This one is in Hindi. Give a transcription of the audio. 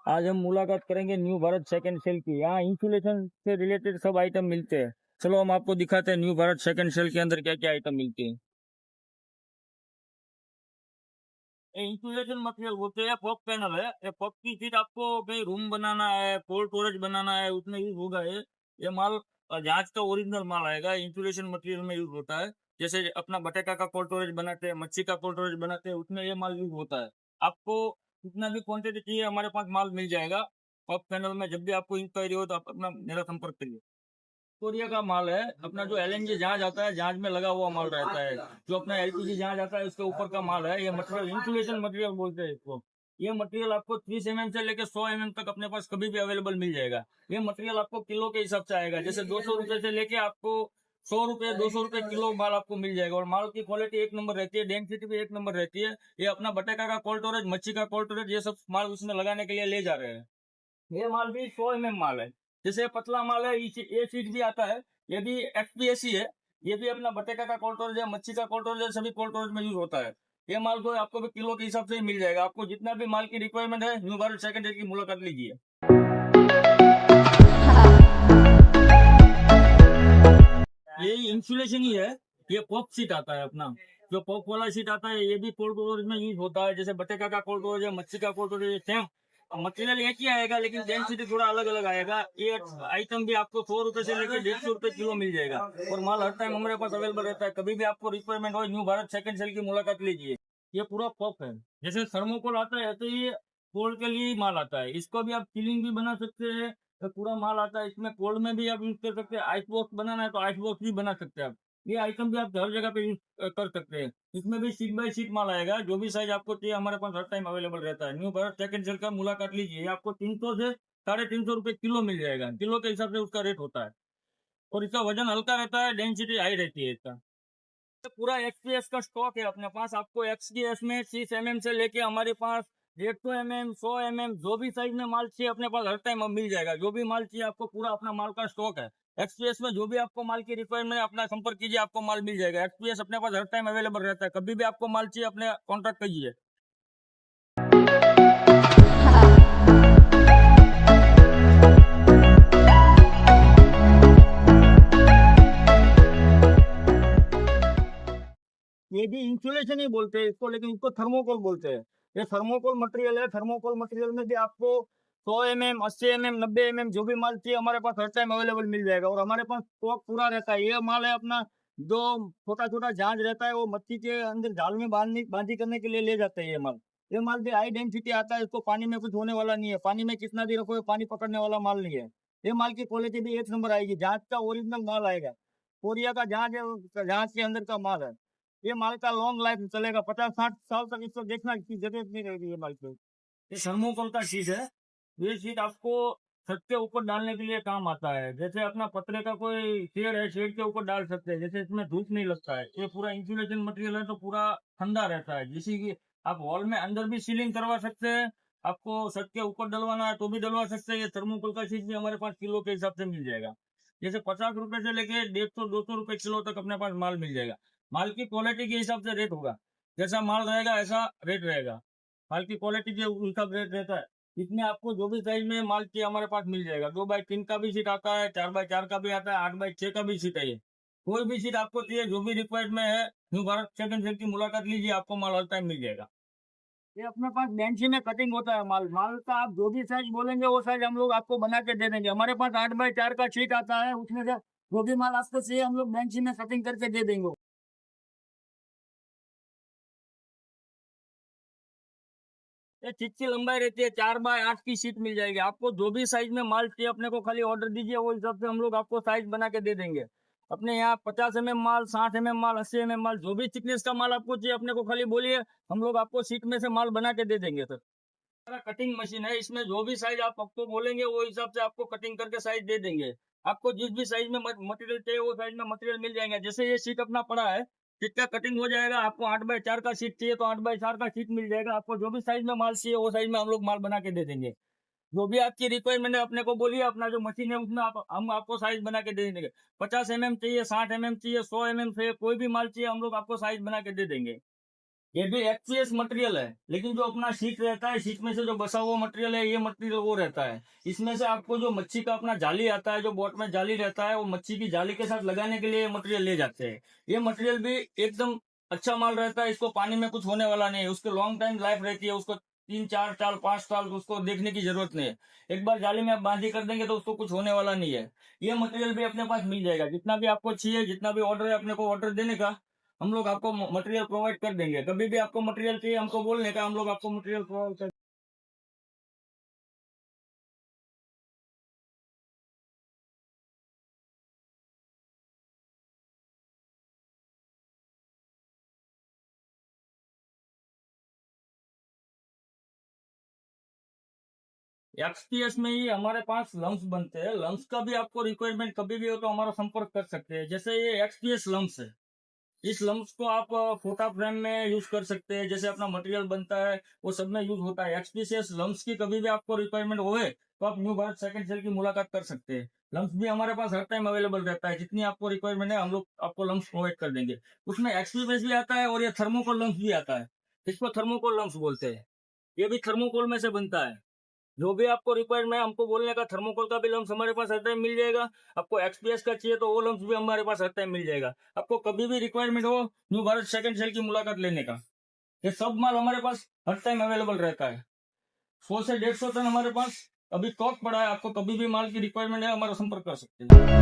आज हम मुलाकात करेंगे न्यू भारत सेकंड सेल की। यहाँ इंसुलेशन से रिलेटेड सब आइटम मिलते हैं। चलो हम आपको दिखाते हैं न्यू भारत सेकंड सेल के अंदर क्या क्या आइटम मिलते हैं। ये इंसुलेशन मटेरियल बोलते हैं, पॉप पैनल है। ये पॉप की शीट आपको कहीं रूम बनाना है, कोल्ड स्टोरेज बनाना है, उसमें यूज होगा। ये माल जहाज का ओरिजिनल माल आएगा, इंसुलेशन मटेरियल में यूज होता है। जैसे अपना बटेका का कोल्ड स्टोरेज बनाते हैं, मच्छी का कोल्ड स्टोरेज बनाते हैं, उसमें ये माल यूज होता है। आपको कितना भी क्वांटिटी चाहिए हमारे पास माल मिल जाएगा पॉप पैनल में। जब भी आपको इंक्वायरी हो तो आप अपना मेरा संपर्क करिए। कोरिया का माल है। अपना जो एलएनजी जहाज आता है, जहाज में लगा हुआ माल रहता है। जो अपना एलपीजी जहाज आता है उसके ऊपर का माल है। ये मटेरियल इंसुलेशन मटेरियल बोलते हैं इसको। ये मटेरियल आपको 30 mm से लेकर 100 mm तक अपने पास कभी भी अवेलेबल मिल जाएगा। ये मटेरियल आपको किलो के हिसाब से आएगा। जैसे 200 रुपए से लेके आपको 100 रुपए 200 रुपए किलो माल आपको मिल जाएगा। और माल की क्वालिटी एक नंबर रहती है, डेंसिटी भी एक नंबर रहती है। ये अपना बटेका का कोल्ड स्टोरेज, मच्छी का कोल्ड स्टोरेज, ये सब माल उसमें लगाने के लिए ले जा रहे हैं। ये माल भी 100 mm माल है। जैसे पतला माल है, ये सीट भी आता है। ये भी एफपीएसी है। ये भी अपना बटेका का कोल्ड स्टोरेज है, मच्छी का कोल्ड स्टोरेज है, सभी कोल्ड स्टोरेज में यूज होता है। ये माल को आपको भी किलो के हिसाब से ही मिल जाएगा। आपको जितना भी माल की रिक्वायरमेंट है, न्यू भारत सेकंड हैंड की मुलाकात लीजिए। ये इंसुलेशन ही है। ये पॉप सीट आता है अपना। जो पॉप वाला सीट आता है, ये भी कोल्ड स्टोरेज में यूज होता है। जैसे बटेका का कोल्ड स्टोरेज है, मच्छी का कोल्ड स्टोरेज है, सेम मटेरियल एक ही आएगा, लेकिन डेंसिटी थोड़ा अलग अलग आएगा। ये आइटम भी आपको 100 रुपए से लेकर 150 रुपए किलो मिल जाएगा। और माल हर टाइम हमारे पास अवेलेबल रहता है। कभी भी आपको रिक्वायरमेंट हो, न्यू भारत सेकंड सेल की मुलाकात लीजिए। ये पूरा पॉप है। जैसे थर्मोकोल आता है, तो ये कोल्ड के लिए ही माल आता है। इसको भी आप चिलिंग भी बना सकते हैं। तो पूरा माल आता है इसमें। कोल्ड में भी आप यूज कर सकते हैं। आइस बॉक्स बनाना है तो आइस बॉक्स भी बना सकते हैं आप। ये आइटम भी आप हर जगह पे यूज कर सकते हैं। इसमें भी शीट बाय शीट माल आएगा। जो भी साइज आपको चाहिए हमारे पास हर टाइम अवेलेबल रहता है। न्यू भारत सेकंड सेल का मुलाकात लीजिए। ये आपको 300 से 350 रुपए किलो मिल जाएगा। किलो के हिसाब से उसका रेट होता है। और इसका वजन हल्का रहता है, डेंसिटी हाई रहती है इसका। तो पूरा एक्सपीएस का स्टॉक है अपने पास। आपको एक्सपीएस में 30 mm से लेके हमारे पास 150 mm 100 mm जो भी साइज में माल चाहिए अपने पास हर टाइम मिल जाएगा। जो भी माल चाहिए आपको, पूरा अपना माल का स्टॉक है। एक्सपीएस में जो भी आपको माल की रिक्वायरमेंट है, अपना संपर्क कीजिए, आपको माल मिल जाएगा। एक्सपीएस अपने पास हर टाइम अवेलेबल रहता है। कभी भी आपको माल चाहिए, अपने कॉन्टेक्ट कीजिए। ये भी इंसुलेशन ही बोलते हैं इसको, लेकिन इसको थर्मोकोल बोलते हैं। ये थर्मोकोल मटेरियल है। थर्मोकोल मटेरियल में भी आपको 100 mm 80 mm 90 mm जो भी माल चाहिए हमारे पास हर टाइम अवेलेबल मिल जाएगा। और हमारे पास स्टॉक पूरा रहता है। ये माल है अपना, जो छोटा छोटा जहाज रहता है, वो मच्छी के अंदर जाल में बांधी करने के लिए ले जाते हैं। ये माल भी हाई डेंसिटी आता है। इसको पानी में कुछ होने वाला नहीं है। पानी में कितना भी रखो, ये पानी पकड़ने वाला माल नहीं है। ये माल की क्वालिटी भी एक नंबर आएगी। जहाज का ओरिजिनल माल आएगा। कोरिया का जहाज है, जहाज के अंदर का माल है। ये माल का लॉन्ग लाइफ चलेगा। 50-60 साल तक इसको देखना की जरूरत नहीं रहेगी ये माल को। ये थर्मोकोल का शीट है। ये शीट आपको छत के ऊपर डालने के लिए काम आता है। जैसे अपना पतरे का कोई शेड है, शेड के ऊपर डाल सकते हैं। जैसे इसमें धूप नहीं लगता है। ये पूरा इंसुलेशन मटेरियल है, तो पूरा ठंडा रहता है। जिससे कि आप हॉल में अंदर भी सीलिंग करवा सकते हैं। आपको छत के ऊपर डलवाना है तो भी डलवा सकते हैं। ये थर्मोकोल का शीट भी हमारे पास किलो के हिसाब से मिल जाएगा। जैसे 50 रुपए से लेके 150-200 रुपए किलो तक अपने पास माल मिल जाएगा। माल की क्वालिटी के हिसाब से रेट होगा। जैसा माल रहेगा ऐसा रेट रहेगा। माल की क्वालिटी के हिसाब रेट रहता है। इसमें आपको जो भी साइज में माल चाहिए हमारे पास मिल जाएगा। 2x3 का भी सीट आता है, 4x4 का भी आता है, 8x6 का भी सीट है। ये कोई भी सीट आपको चाहिए, जो भी रिक्वायर्ड में है, न्यू भारत सेकंड सेल की मुलाकात लीजिए। आपको माल हर टाइम मिल जाएगा। ये अपने पास बेंची में कटिंग होता है। माल का आप जो भी साइज बोलेंगे वो साइज हम लोग आपको बना के दे देंगे। हमारे पास 8x4 का शीट आता है। उसमें से जो भी माल आपको चाहिए हम लोग बेंची में कटिंग करके दे देंगे। ये सीट की लंबाई रहती है 4x8 की सीट मिल जाएगी। आपको जो भी साइज में माल चाहिए अपने को खाली ऑर्डर दीजिए, वो हिसाब से हम लोग आपको साइज बना के दे देंगे। अपने यहाँ 50 mm माल, 60 mm माल, 80 mm माल, जो भी थिकनेस का माल आपको चाहिए अपने को खाली बोलिए, हम लोग आपको सीट में से माल बना के दे देंगे सर। हमारा कटिंग मशीन है। इसमें जो भी साइज आप आपको बोलेंगे वो हिसाब से आपको कटिंग करके साइज दे देंगे। आपको जिस भी साइज में मटेरियल चाहिए वो साइज में मटेरियल मिल जाएंगे। जैसे ये सीट अपना पड़ा है, सीट का कटिंग हो जाएगा। आपको 8x4 का सीट चाहिए तो 8x4 का सीट मिल जाएगा। आपको जो भी साइज में माल चाहिए वो साइज में हम लोग माल बना के दे देंगे। जो भी आपकी रिक्वायरमेंट है अपने को बोलिए। अपना जो मशीन है उसमें हम आपको साइज बना के दे देंगे। 50 mm चाहिए, 60 mm चाहिए, 100 mm चाहिए, कोई भी माल चाहिए हम लोग आपको साइज बना के दे देंगे। ये भी एक्सपीएस मटेरियल है, लेकिन जो अपना शीट रहता है, शीट में से जो बसा हुआ मटेरियल है, ये मटेरियल वो रहता है। इसमें से आपको जो मच्छी का अपना जाली आता है, जो बोट में जाली रहता है, वो मच्छी की जाली के साथ लगाने के लिए ये मटेरियल ले जाते हैं। ये मटेरियल भी एकदम अच्छा माल रहता है, इसको पानी में कुछ होने वाला नहीं है, उसके लॉन्ग टाइम लाइफ रहती है, उसको 3-4 साल 5 साल उसको देखने की जरूरत नहीं है। एक बार जाली में आप बांधी कर देंगे तो उसको कुछ होने वाला नहीं है। ये मटेरियल भी अपने पास मिल जाएगा, जितना भी आपको चाहिए, जितना भी ऑर्डर है अपने को ऑर्डर देने का, हम लोग आपको मटेरियल प्रोवाइड कर देंगे। कभी भी आपको मटेरियल चाहिए हमको बोलने का, हम लोग आपको मटेरियल प्रोवाइड कर। एक्सपीएस में ही हमारे पास लम्स बनते हैं। लम्स का भी आपको रिक्वायरमेंट कभी भी हो तो हमारा संपर्क कर सकते हैं। जैसे ये एक्सपीएस लम्स है, इस लम्स को आप फोटा फ्रेम में यूज कर सकते हैं। जैसे अपना मटेरियल बनता है वो सब में यूज होता है। एक्सपीएस लम्स की कभी भी आपको रिक्वायरमेंट होए तो आप न्यू भारत सेकंड सेल की मुलाकात कर सकते हैं। लम्स भी हमारे पास हर टाइम अवेलेबल रहता है। जितनी आपको रिक्वायरमेंट है हम लोग आपको लम्स प्रोवाइड कर देंगे। उसमें एक्सपीएस भी आता है और ये थर्मोकोल लम्स भी आता है। इसको थर्मोकोल लम्स बोलते हैं। ये भी थर्मोकोल में से बनता है। जो भी आपको रिक्वायरमेंट है हमको बोलने का, थर्मोकोल का भी लम्स हमारे पास हर टाइम मिल जाएगा। आपको एक्सपीएस का चाहिए तो वो लम्स भी हमारे पास हर टाइम मिल जाएगा। आपको कभी भी रिक्वायरमेंट हो न्यू भारत सेकंड सेल की मुलाकात लेने का, ये सब माल हमारे पास हर टाइम अवेलेबल रहता है। 100 से 150 टन हमारे पास अभी स्टॉक पड़ा है। आपको कभी भी माल की रिक्वायरमेंट है हमारा संपर्क कर सकते हैं।